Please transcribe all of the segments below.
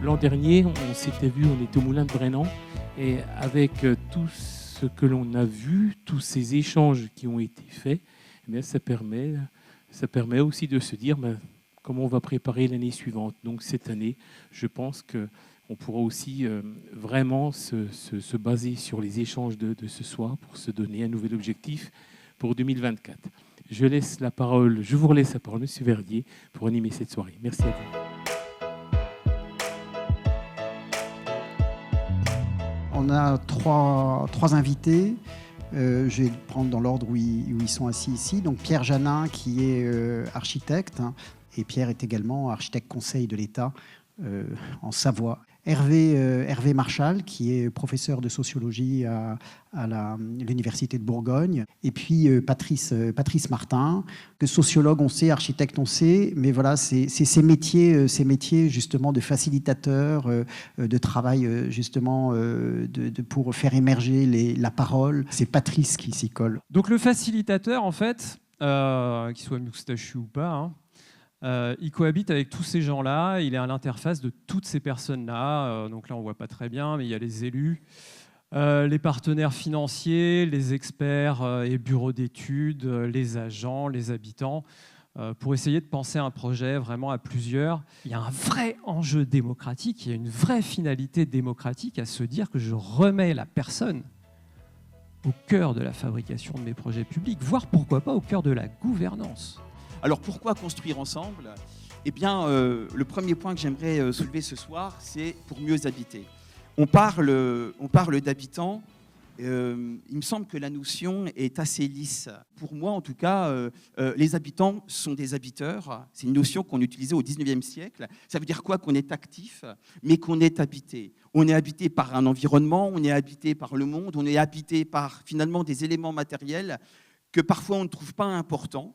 L'an dernier, on s'était vu, on était au Moulin de Brennan, et avec tout ce que l'on a vu, tous ces échanges qui ont été faits, eh bien, ça permet aussi de se dire comment on va préparer l'année suivante. Donc cette année, je pense qu'on pourra aussi vraiment se baser sur les échanges de ce soir pour se donner un nouvel objectif pour 2024. Je vous relève la parole, M. Verdier, pour animer cette soirée. Merci à vous. On a trois invités. Je vais prendre dans l'ordre où ils sont assis ici. Donc Pierre Janin, qui est architecte, hein, et Pierre est également architecte conseil de l'État en Savoie. Hervé Marchal, qui est professeur de sociologie à l'Université de Bourgogne. Et puis Patrice Martin, que sociologue on sait, architecte on sait, mais voilà, c'est ces métiers justement de facilitateur, de travail justement pour faire émerger la parole. C'est Patrice qui s'y colle. Donc le facilitateur, en fait, qu'il soit moustachu ou pas, hein, il cohabite avec tous ces gens-là, il est à l'interface de toutes ces personnes-là. Donc là, on ne voit pas très bien, mais il y a les élus, les partenaires financiers, les experts et bureaux d'études, les agents, les habitants, pour essayer de penser un projet vraiment à plusieurs. Il y a un vrai enjeu démocratique, il y a une vraie finalité démocratique à se dire que je remets la personne au cœur de la fabrication de mes projets publics, voire pourquoi pas au cœur de la gouvernance. Alors pourquoi construire ensemble ? Eh bien, le premier point que j'aimerais soulever ce soir, c'est pour mieux habiter. On parle d'habitants. Il me semble que la notion est assez lisse. Pour moi, en tout cas, les habitants sont des habiteurs. C'est une notion qu'on utilisait au XIXe siècle. Ça veut dire quoi ? Qu'on est actif, mais qu'on est habité. On est habité par un environnement, on est habité par le monde, on est habité par finalement des éléments matériels que parfois on ne trouve pas importants.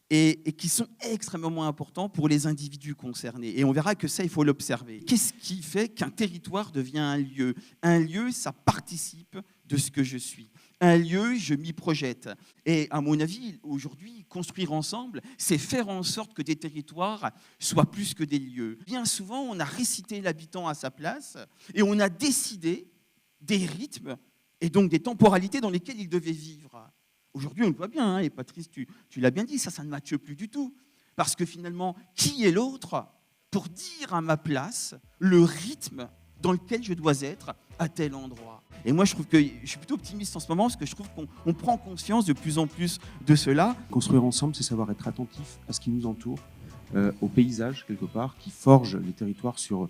Et qui sont extrêmement importants pour les individus concernés. Et on verra que ça, il faut l'observer. Qu'est-ce qui fait qu'un territoire devient un lieu ? Un lieu, ça participe de ce que je suis. Un lieu, je m'y projette. Et à mon avis, aujourd'hui, construire ensemble, c'est faire en sorte que des territoires soient plus que des lieux. Bien souvent, on a récité l'habitant à sa place et on a décidé des rythmes et donc des temporalités dans lesquelles il devait vivre. Aujourd'hui, on le voit bien, hein, et Patrice, tu l'as bien dit, ça ne matche plus du tout. Parce que finalement, qui est l'autre pour dire à ma place le rythme dans lequel je dois être à tel endroit ? Et moi, je suis plutôt optimiste en ce moment, parce que je trouve qu'on prend conscience de plus en plus de cela. Construire ensemble, c'est savoir être attentif à ce qui nous entoure, au paysage, quelque part, qui forge les territoires sur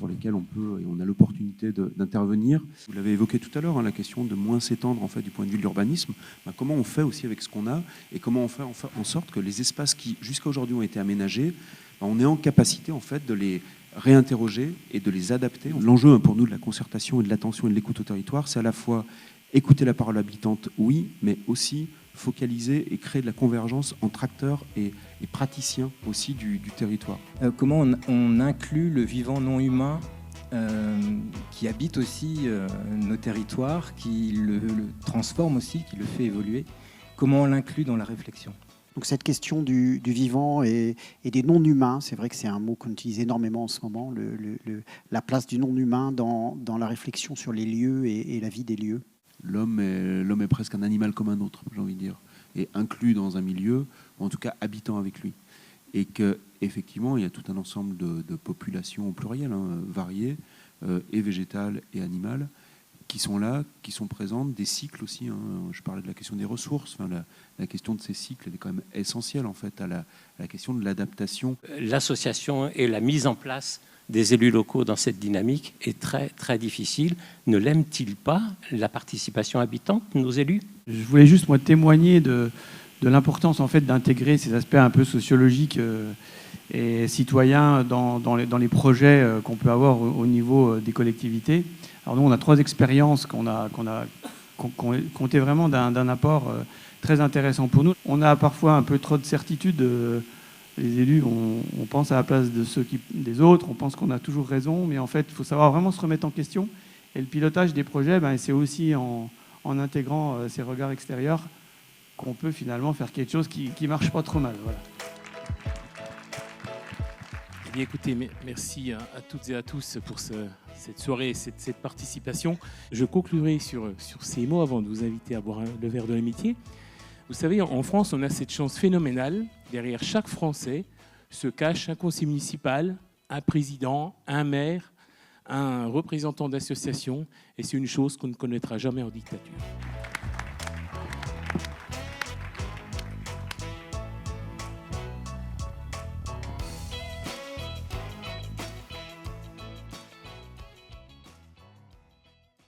lesquels on peut et on a l'opportunité d'intervenir. Vous l'avez évoqué tout à l'heure, hein, la question de moins s'étendre en fait, du point de vue de l'urbanisme. Comment on fait aussi avec ce qu'on a et comment on fait en sorte que les espaces qui jusqu'à aujourd'hui ont été aménagés, on est en capacité en fait, de les réinterroger et de les adapter. L'enjeu pour nous de la concertation et de l'attention et de l'écoute au territoire, c'est à la fois écouter la parole habitante, oui, mais aussi focaliser et créer de la convergence entre acteurs et praticiens aussi du territoire. Comment on inclut le vivant non humain qui habite aussi nos territoires, qui le transforme aussi, qui le fait évoluer. Comment on l'inclut dans la réflexion ? Donc cette question du vivant et des non-humains, c'est vrai que c'est un mot qu'on utilise énormément en ce moment, la place du non-humain dans la réflexion sur les lieux et la vie des lieux. L'homme est presque un animal comme un autre, j'ai envie de dire, et inclus dans un milieu, ou en tout cas habitant avec lui. Et qu'effectivement, il y a tout un ensemble de populations au pluriel, hein, variées, et végétales et animales, qui sont là, qui sont présentes, des cycles aussi. Hein. Je parlais de la question des ressources, enfin, la question de ces cycles elle est quand même essentielle en fait, à la question de l'adaptation. L'association et la mise en place des élus locaux dans cette dynamique est très, très difficile. Ne l'aiment-ils pas, la participation habitante, nos élus ? Je voulais juste, moi, témoigner de l'importance, en fait, d'intégrer ces aspects un peu sociologiques et citoyens dans les projets qu'on peut avoir au niveau des collectivités. Alors nous, on a 3 expériences qui ont été vraiment d'un apport très intéressant pour nous. On a parfois un peu trop de certitude. Les élus, on pense à la place des autres, on pense qu'on a toujours raison, mais en fait, il faut savoir vraiment se remettre en question. Et le pilotage des projets, c'est aussi en intégrant ces regards extérieurs qu'on peut finalement faire quelque chose qui marche pas trop mal. Voilà. Bien, écoutez, merci à toutes et à tous pour cette soirée et cette participation. Je conclurai sur ces mots avant de vous inviter à boire le verre de l'amitié. Vous savez, en France, on a cette chance phénoménale. Derrière chaque Français se cache un conseiller municipal, un président, un maire, un représentant d'association. Et c'est une chose qu'on ne connaîtra jamais en dictature.